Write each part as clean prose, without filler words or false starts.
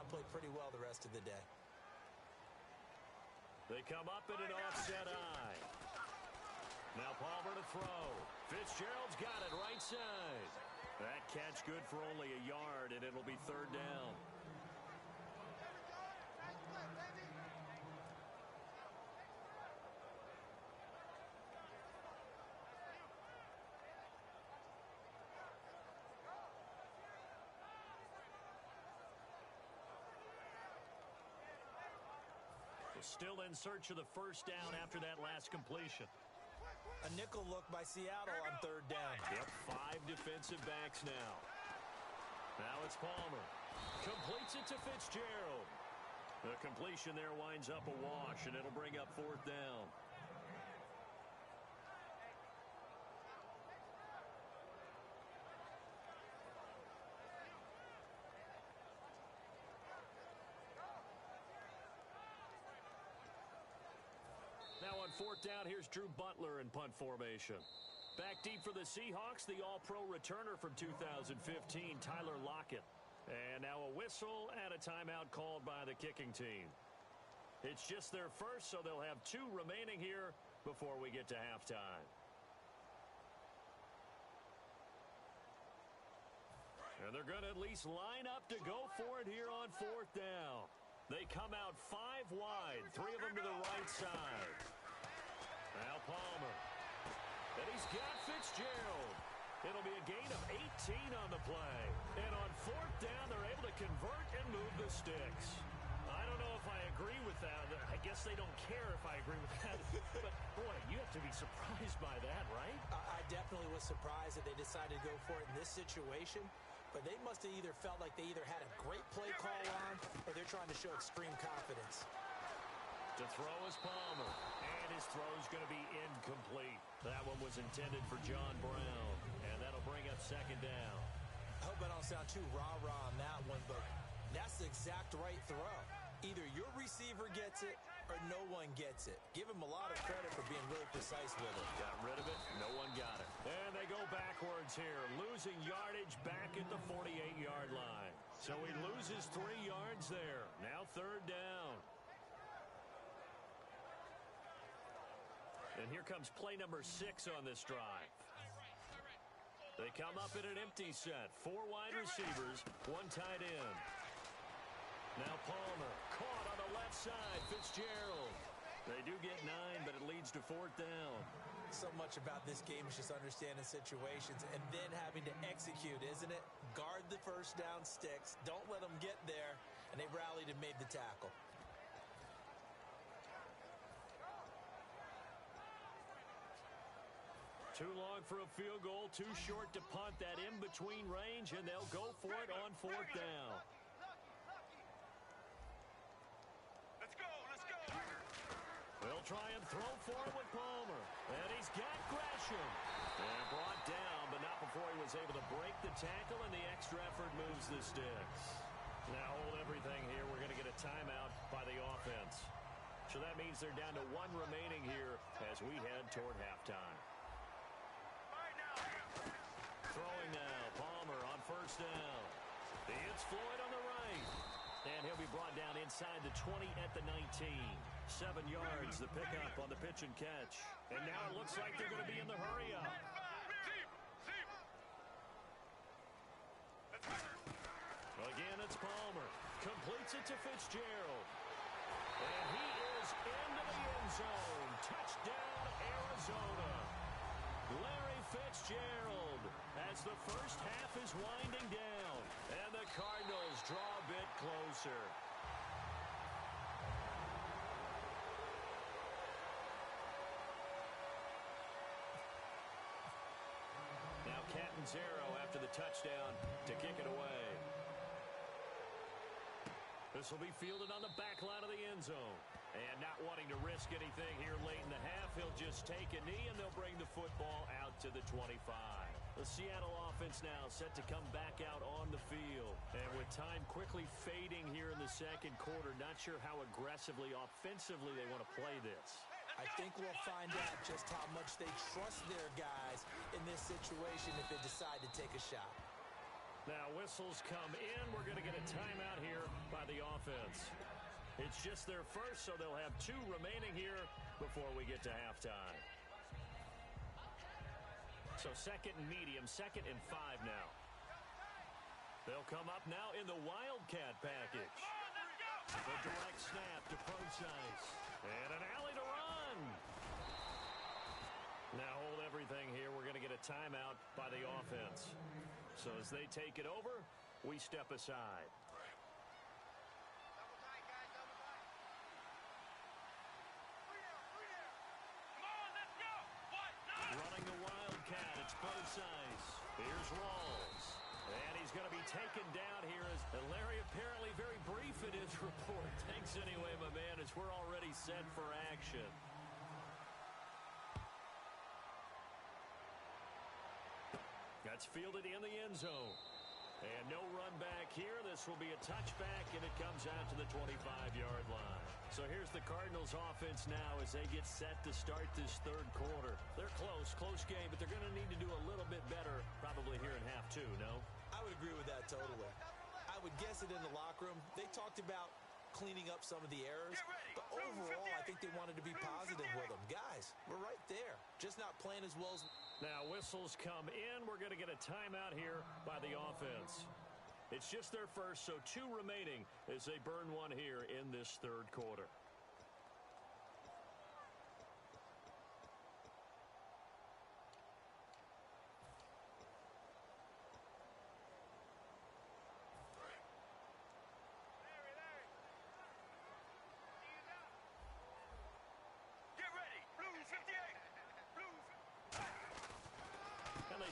out and play pretty well the rest of the day. They come up in an offset eye. Now Palmer to throw. Fitzgerald's got it right side. That catch good for only a yard, and it'll be third down. Still in search of the first down after that last completion. A nickel look by Seattle on third down. Yep, 5 defensive backs now. Now it's Palmer. Completes it to Fitzgerald. The completion there winds up a wash, and it'll bring up fourth down. Now on fourth down, here's Drew Butler in punt formation. Back deep for the Seahawks, the all-pro returner from 2015, Tyler Lockett. And now a whistle and a timeout called by the kicking team. It's just their first, so they'll have 2 remaining here before we get to halftime. And they're going to at least line up to go for it here on fourth down. They come out 5 wide, 3 of them to the right side. Now Palmer. And he's got Fitzgerald. It'll be a gain of 18 on the play. And on fourth down, they're able to convert and move the sticks. I don't know if I agree with that. I guess they don't care if I agree with that. But, boy, you have to be surprised by that, right? I definitely was surprised that they decided to go for it in this situation. But they must have either felt like they either had a great play call on or they're trying to show extreme confidence. To throw is Palmer. And his throw's going to be incomplete. That one was intended for John Brown. And that'll bring up second down. I hope I don't sound too rah-rah on that one, but that's the exact right throw. Either your receiver gets it or no one gets it. Give him a lot of credit for being really precise with it. Got rid of it. No one got it. And they go backwards here, losing yardage back at the 48-yard line. So he loses 3 yards there. Now third down. And here comes play number 6 on this drive. They come up in an empty set. 4 wide receivers, 1 tight end. Now Palmer, caught on the left side, Fitzgerald. They do get 9, but it leads to fourth down. So much about this game is just understanding situations and then having to execute, isn't it? Guard the first down sticks. Don't let them get there. And they rallied and made the tackle. Too long for a field goal, too short to punt. That in-between range, and they'll go for it on fourth down. Let's go, let's go. They'll try and throw for it with Palmer. And he's got Gresham. And brought down, but not before he was able to break the tackle, and the extra effort moves the sticks. Now hold everything here. We're going to get a timeout by the offense. So that means they're down to 1 remaining here as we head toward halftime. Throwing now, Palmer on first down. It's Floyd on the right. And he'll be brought down inside the 20 at the 19. 7 yards, the pickup on the pitch and catch. And now it looks like they're going to be in the hurry-up. Again, it's Palmer. Completes it to Fitzgerald. And he is into the end zone. Touchdown, Arizona. Larry Fitzgerald as the first half is winding down. And the Cardinals draw a bit closer. Now Catanzaro after the touchdown to kick it away. This will be fielded on the back line of the end zone. And not wanting to risk anything here late in the half, he'll just take a knee, and they'll bring the football out to the 25. The Seattle offense now set to come back out on the field. And with time quickly fading here in the second quarter, not sure how aggressively, offensively they want to play this. I think we'll find out just how much they trust their guys in this situation if they decide to take a shot. Now whistles come in. We're going to get a timeout here by the offense. It's just their first, so they'll have 2 remaining here before we get to halftime. So second and medium, 2nd and 5 now. They'll come up now in the Wildcat package. The direct snap to Procise. And an alley to run. Now hold everything here. We're going to get a timeout by the offense. So as they take it over, we step aside. Running the Wildcat, it's Procise. Here's Rawls. And he's going to be taken down here as Larry apparently very brief in his report. Thanks anyway, my man, as we're already set for action. That's fielded in the end zone. And no run back here. This will be a touchback, and it comes out to the 25-yard line. So here's the Cardinals offense now as they get set to start this third quarter. They're close game, but they're going to need to do a little bit better probably here in half 2, no? I would agree with that totally. I would guess it in the locker room. They talked about cleaning up some of the errors, but overall, I think they wanted to be positive with them. Guys, we're right there, just not playing as well as... Now whistles come in. We're going to get a timeout here by the offense. It's just their first, so 2 remaining as they burn one here in this third quarter.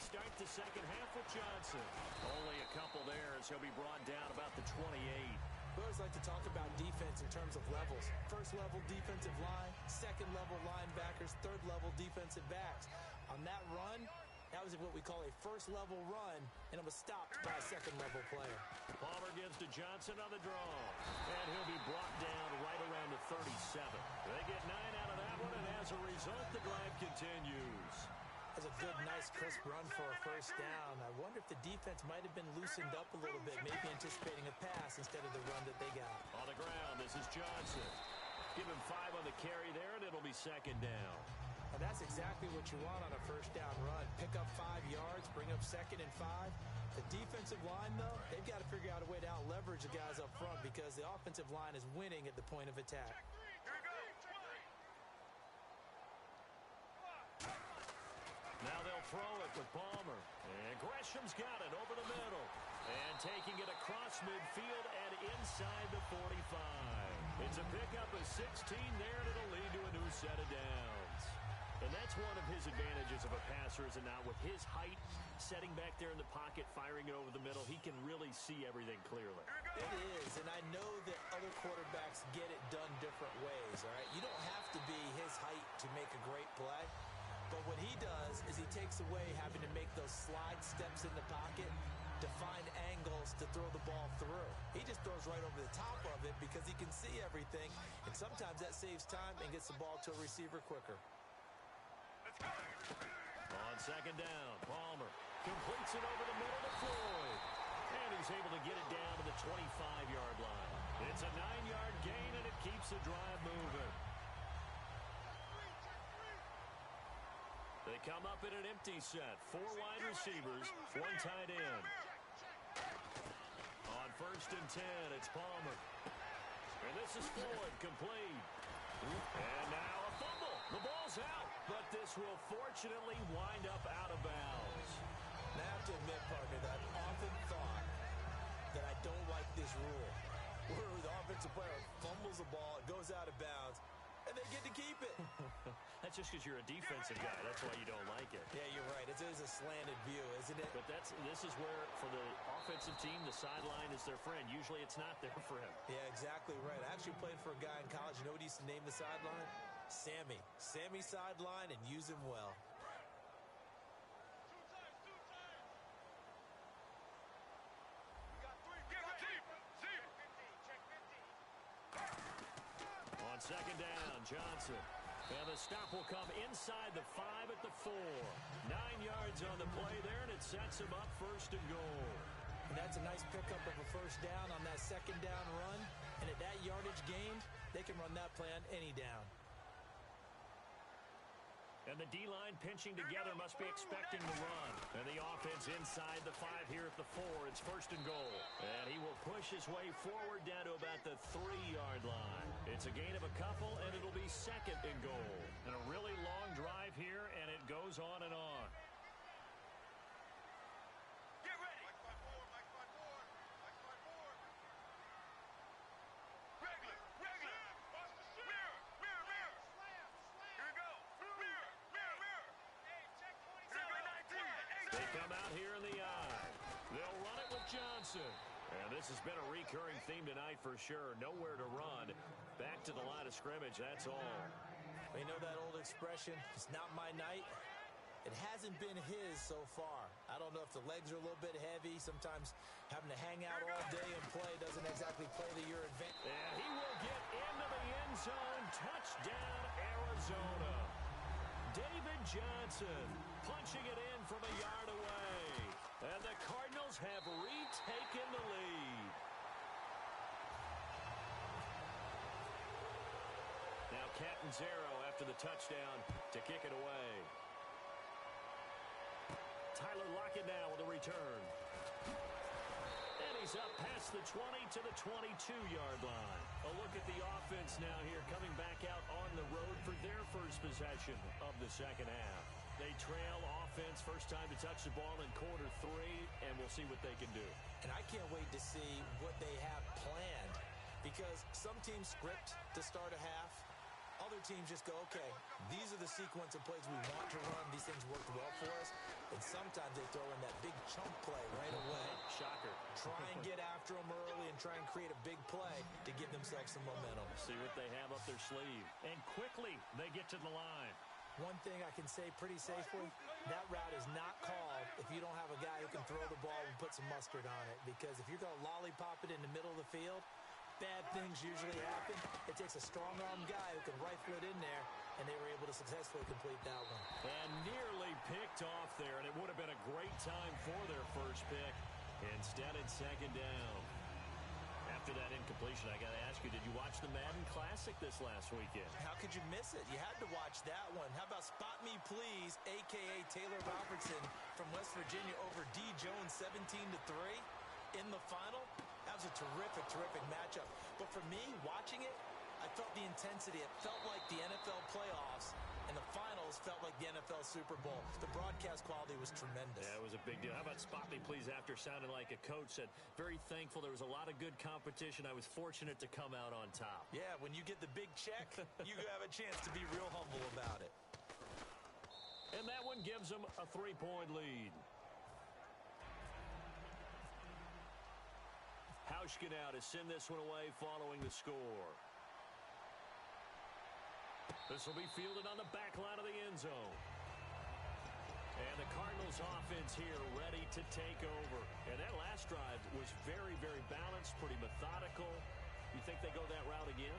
Start the second half with Johnson. Only a couple there as he'll be brought down about the 28. We always like to talk about defense in terms of levels. First level defensive line, second level linebackers, third level defensive backs. On that run, that was what we call a first level run, and it was stopped by a second level player. Palmer gives to Johnson on the draw, and he'll be brought down right around the 37. They get 9 out of that one, and as a result, the drive continues. That's a good, nice, crisp run for a first down. I wonder if the defense might have been loosened up a little bit, maybe anticipating a pass instead of the run that they got. On the ground, this is Johnson. Give him 5 on the carry there, and it'll be second down. Now that's exactly what you want on a first down run. Pick up 5 yards, bring up 2nd and 5. The defensive line, though, they've got to figure out a way to out-leverage the guys up front because the offensive line is winning at the point of attack. Now they'll throw it with Palmer. And Gresham's got it over the middle. And taking it across midfield and inside the 45. It's a pickup of 16 there, and it'll lead to a new set of downs. And that's one of his advantages of a passer, is it not? With his height, setting back there in the pocket, firing it over the middle, he can really see everything clearly. It is, and I know that other quarterbacks get it done different ways, all right? You don't have to be his height to make a great play. But what he does is he takes away having to make those slide steps in the pocket to find angles to throw the ball through. He just throws right over the top of it because he can see everything, and sometimes that saves time and gets the ball to a receiver quicker. On second down, Palmer completes it over the middle to Floyd. And he's able to get it down to the 25-yard line. It's a 9-yard gain, and it keeps the drive moving. They come up in an empty set. 4 wide receivers, 1 tight end. On first and 10, it's Palmer. And this is Floyd, complete. And now a fumble. The ball's out, but this will fortunately wind up out of bounds. Now, I have to admit, partner, that I've often thought that I don't like this rule, where the offensive player fumbles the ball, it goes out of bounds, and they get to keep it. That's just because you're a defensive guy. That's why you don't like it. Yeah, you're right. It is a slanted view, isn't it? But this is where, for the offensive team, the sideline is their friend. Usually it's not their friend. Yeah, exactly right. I actually played for a guy in college. You know what he used to name the sideline? Sammy. Sammy sideline, and use him well. On second down, Johnson. And the stop will come inside the 5 at the 4. 9 yards on the play there, and it sets him up first and goal. And that's a nice pickup of a first down on that second down run. And at that yardage gained, they can run that play on any down. And the D-line pinching together must be expecting the run. And the offense inside the 5 here at the 4. It's first and goal. And he will push his way forward down to about the 3-yard line. It's a gain of a couple, and it'll be second and goal. And a really long drive here, and it goes on and on. Get ready. Mike 5-4, Mike 5-4, Mike 5-4. Regular. Mirror. Here we go. Mirror. Hey, check 27. They come out here in the eye. They'll run it with Johnson. And this has been a recurring theme tonight for sure. Nowhere to run. Back to the line of scrimmage, that's all. You know that old expression, it's not my night? It hasn't been his so far. I don't know if the legs are a little bit heavy. Sometimes having to hang out all day and play doesn't exactly play to your advantage. And he will get into the end zone. Touchdown, Arizona. David Johnson punching it in from a yard away. And the Cardinals have retaken the lead. Now Catanzaro after the touchdown to kick it away. Tyler Lockett now with a return. And he's up past the 20 to the 22-yard line. A look at the offense now here coming back out on the road for their first possession of the second half. They trail offense first time to touch the ball in quarter 3, and we'll see what they can do. And I can't wait to see what they have planned, because some teams script to start a half. Other teams just go, okay, these are the sequence of plays we want to run. These things worked well for us. And sometimes they throw in that big chunk play right away. Shocker. Try and get after them early and try and create a big play to give themselves some momentum. See what they have up their sleeve. And quickly, they get to the line. One thing I can say pretty safely, that route is not called if you don't have a guy who can throw the ball and put some mustard on it. Because if you're going to lollipop it in the middle of the field, bad things usually happen. It takes a strong-arm guy who can rifle it in there, and they were able to successfully complete that one. And nearly picked off there, and it would have been a great time for their first pick. Instead, it's second down. After that incompletion, I got to ask you, did you watch the Madden Classic this last weekend? How could you miss it? You had to watch that one. How about Spot Me Please, a.k.a. Taylor Robertson from West Virginia over D. Jones 17-3 in the final? That was a terrific matchup. But for me, watching it, I felt the intensity. It felt like the NFL playoffs, and the finals felt like the NFL Super Bowl. The broadcast quality was tremendous. Yeah, it was a big deal. How about Spot Me Please after sounding like a coach said, very thankful there was a lot of good competition. I was fortunate to come out on top. Yeah, when you get the big check, you have a chance to be real humble about it. And that one gives them a 3-point lead. Hauschka now to send this one away following the score. This will be fielded on the back line of the end zone. And the Cardinals offense here ready to take over. And that last drive was very balanced, pretty methodical. You think they go that route again?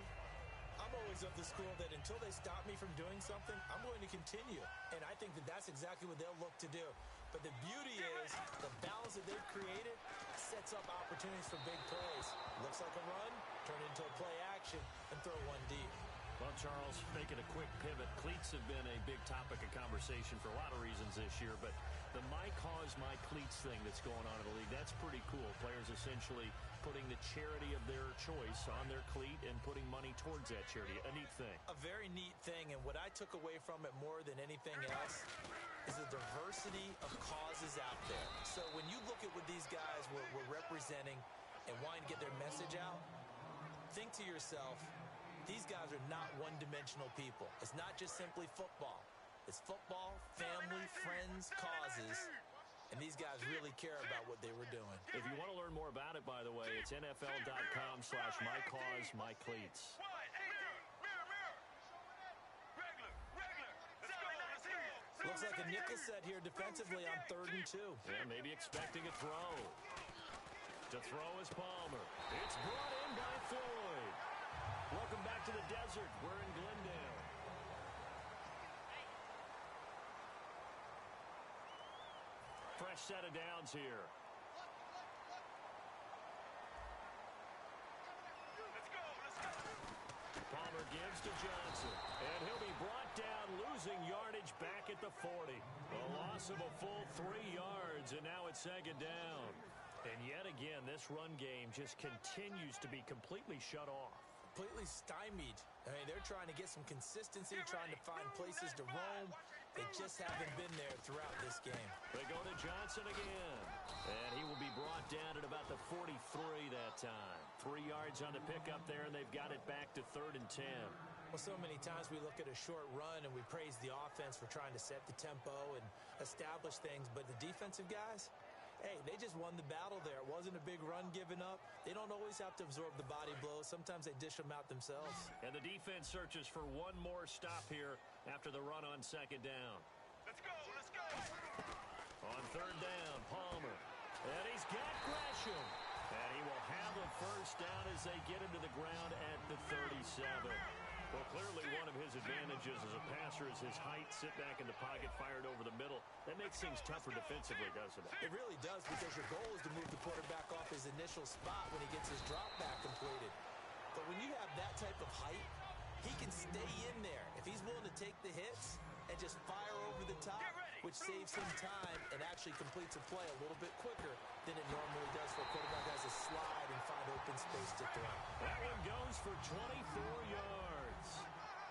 I'm always of the school that until they stop me from doing something, I'm going to continue. And I think that that's exactly what they'll look to do. But the beauty is the balance that they've created sets up opportunities for big plays. Looks like a run, turn it into a play action, and throw one deep. Well, Charles, making a quick pivot, cleats have been a big topic of conversation for a lot of reasons this year, but the My Cause, My Cleats thing that's going on in the league, that's pretty cool. Players essentially putting the charity of their choice on their cleat and putting money towards that charity. A neat thing. A very neat thing, and what I took away from it more than anything else is the diversity of causes out there. So when you look at what these guys were representing and wanting to get their message out, think to yourself, these guys are not one-dimensional people. It's not just simply football. It's football, family, friends, causes, and these guys really care about what they were doing. If you want to learn more about it, by the way, it's NFL.com/MyCauseMyCleats. Looks like a nickel set here defensively on 3rd and 2. Yeah, maybe expecting a throw. To throw is Palmer. It's brought in by Floyd. Welcome back to the desert. We're in Glendale. Fresh set of downs here. at the 40. A loss of a full 3 yards, and now it's second down. And yet again, this run game just continues to be completely shut off. Completely stymied. I mean, they're trying to get some consistency, trying to find places to roam. They just haven't been there throughout this game. They go to Johnson again. And he will be brought down at about the 43 that time. 3 yards on the pickup there, and they've got it back to 3rd and 10. Well, so many times we look at a short run and we praise the offense for trying to set the tempo and establish things. But the defensive guys, hey, they just won the battle there. It wasn't a big run given up. They don't always have to absorb the body blows. Sometimes they dish them out themselves. And the defense searches for one more stop here after the run on second down. Let's go, let's go. On 3rd down, Palmer. And he's got Gresham. And he will have a first down as they get into the ground at the 37. Well, clearly one of his advantages as a passer is his height, sit back in the pocket, fired over the middle. That makes things tougher defensively, doesn't it? It really does, because your goal is to move the quarterback off his initial spot when he gets his drop back completed. But when you have that type of height, he can stay in there. If he's willing to take the hits and just fire over the top, which saves him time and actually completes a play a little bit quicker than it normally does for a quarterback who has to slide and find open space to throw. That one goes for 24 yards.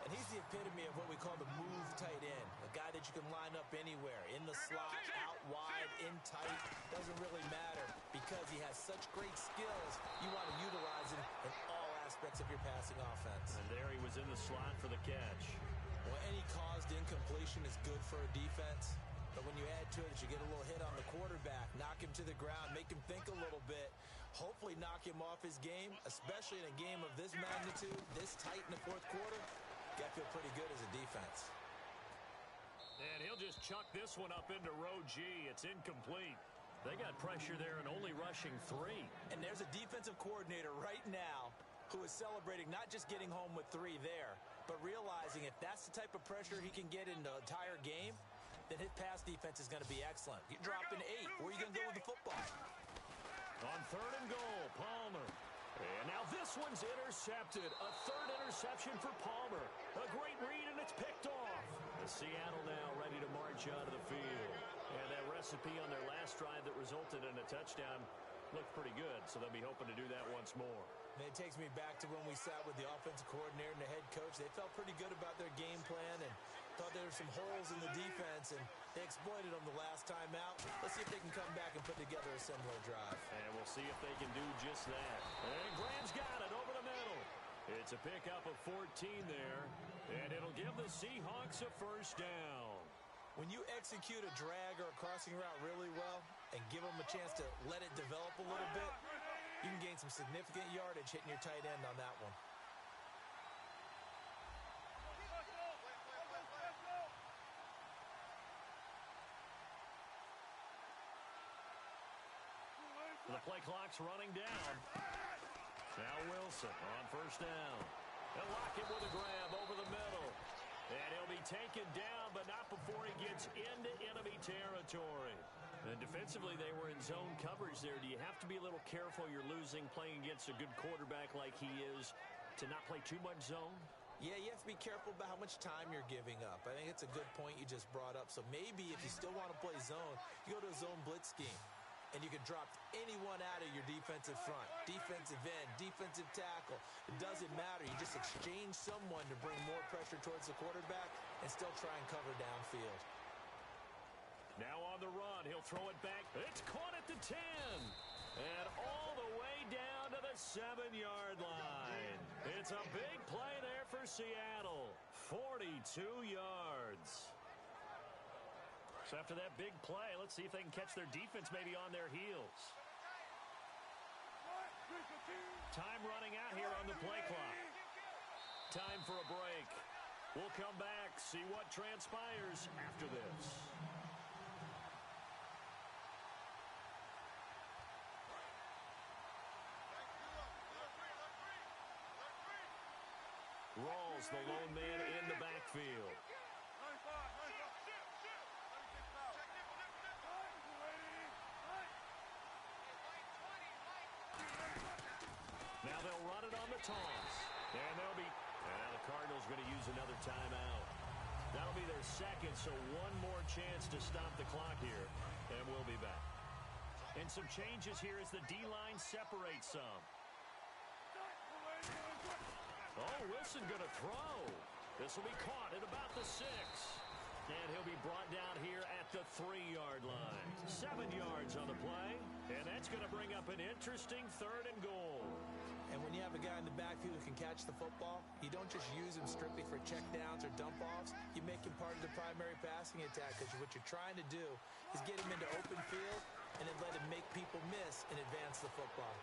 And he's the epitome of what we call the move tight end, a guy that you can line up anywhere, in the slot, out wide, in tight, doesn't really matter, because he has such great skills. You want to utilize him in all aspects of your passing offense. And there he was in the slot for the catch. Well, any caused incompletion is good for a defense, but when you add to it that you get a little hit on the quarterback, knock him to the ground, make him think a little bit, hopefully knock him off his game, especially in a game of this magnitude, this tight in the 4th quarter. Got to feel pretty good as a defense. And he'll just chuck this one up into row G. It's incomplete. They got pressure there and only rushing 3. And there's a defensive coordinator right now who is celebrating not just getting home with 3 there, but realizing if that's the type of pressure he can get in the entire game, then his pass defense is going to be excellent. You're dropping 8. Where are you going to go with the football? On 3rd and goal, Palmer. And now this one's intercepted. A 3rd interception for Palmer. A great read, and it's picked off. The Seattle now ready to march out of the field. And that recipe on their last drive that resulted in a touchdown looked pretty good, so they'll be hoping to do that once more. And it takes me back to when we sat with the offensive coordinator and the head coach. They felt pretty good about their game plan and thought there were some holes in the defense, and they exploited them the last time out. Let's see if they can come back and put together a similar drive. And we'll see if they can do just that. And Graham's got it over the middle. It's a pickup of 14 there, and it'll give the Seahawks a first down. When you execute a drag or a crossing route really well and give them a chance to let it develop a little bit, you can gain some significant yardage hitting your tight end on that one. The play clock's running down. Now Wilson on first down. They'll lock him with a grab over the middle. And he'll be taken down, but not before he gets into enemy territory. And defensively, they were in zone coverage there. Do you have to be a little careful? You're losing playing against a good quarterback like he is to not play too much zone? Yeah, you have to be careful about how much time you're giving up. I think it's a good point you just brought up. So maybe if you still want to play zone, you go to a zone blitz scheme. And you can drop anyone out of your defensive front, defensive end, defensive tackle. It doesn't matter. You just exchange someone to bring more pressure towards the quarterback and still try and cover downfield. Now on the run, he'll throw it back. It's caught at the 10. And all the way down to the 7-yard line. It's a big play there for Seattle. 42 yards. So after that big play, let's see if they can catch their defense maybe on their heels. Time running out here on the play clock. Time for a break. We'll come back, see what transpires after this. Rawls, the lone man in the backfield. Now they'll run it on the toss. And they'll be... And now the Cardinals going to use another timeout. That'll be their second, so one more chance to stop the clock here, and we'll be back. And some changes here as the D-line separates some. Oh, Wilson going to throw. This will be caught at about the 6. And he'll be brought down here at the 3-yard line. 7 yards on the play, and that's going to bring up an interesting 3rd and goal. And when you have a guy in the backfield who can catch the football, you don't just use him strictly for checkdowns or dump-offs. You make him part of the primary passing attack, because what you're trying to do is get him into open field and then let him make people miss and advance the football.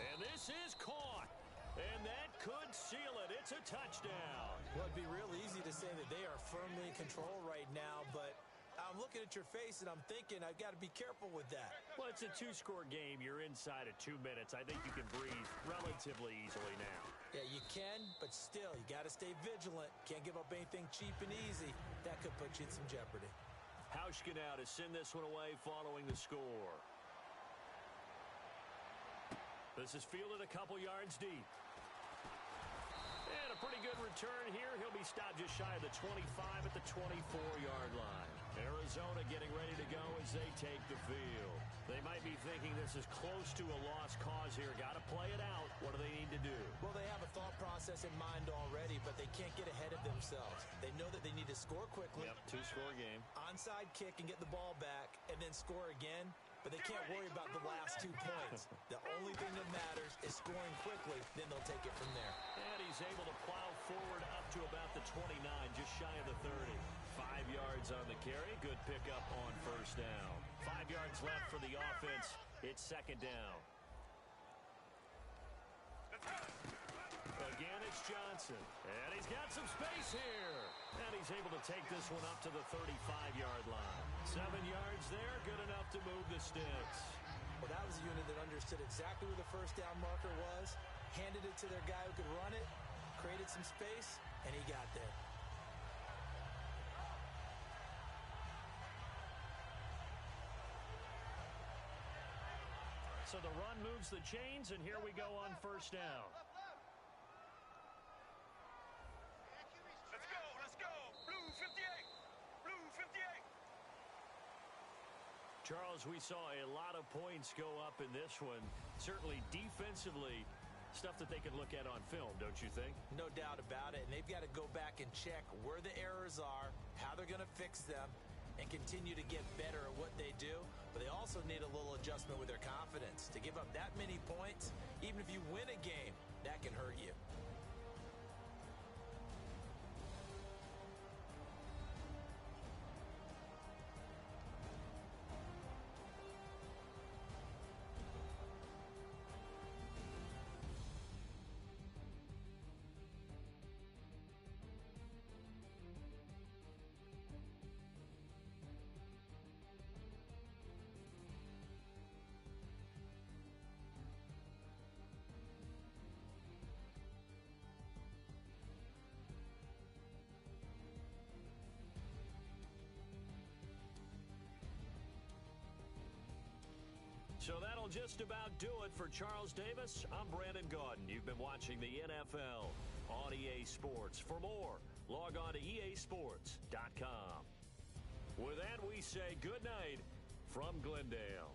And this is caught. And that could seal it. It's a touchdown. Well, it'd be real easy to say that they are firmly in control right now, but I'm looking at your face and I'm thinking I've got to be careful with that. Well, it's a 2-score game. You're inside of 2 minutes. I think you can breathe relatively easily now. Yeah, you can, but still, you got to stay vigilant. Can't give up anything cheap and easy. That could put you in some jeopardy. Hauschka now to send this one away following the score. This is fielded a couple yards deep. And a pretty good return here. He'll be stopped just shy of the 25 at the 24-yard line. Arizona getting ready to go as they take the field. They might be thinking this is close to a lost cause here. Got to play it out. What do they need to do? Well, they have a thought process in mind already, but they can't get ahead of themselves. They know that they need to score quickly. Yep, 2-score game. Onside kick and get the ball back, and then score again. But they can't worry about the last 2 points. The only thing that matters is scoring quickly, then they'll take it from there. And he's able to plow forward up to about the 29, just shy of the 30. 5 yards on the carry. Good pickup on 1st down. 5 yards left for the offense. It's 2nd down. Again, it's Johnson. And he's got some space here. And he's able to take this one up to the 35-yard line. 7 yards there, good enough to move the sticks. Well, that was a unit that understood exactly where the 1st down marker was, handed it to their guy who could run it, created some space, and he got there. So the run moves the chains, and here we go on 1st down. Let's go. Blue 58. Blue 58. Charles, we saw a lot of points go up in this one. Certainly defensively, stuff that they can look at on film, don't you think? No doubt about it. And they've got to go back and check where the errors are, how they're going to fix them, and continue to get better at what they do. But they also need a little adjustment with their confidence. To give up that many points, even if you win a game, that can hurt you. So that'll just about do it for Charles Davis. I'm Brandon Gaudin. You've been watching the NFL on EA Sports. For more, log on to easports.com. With that, we say good night from Glendale.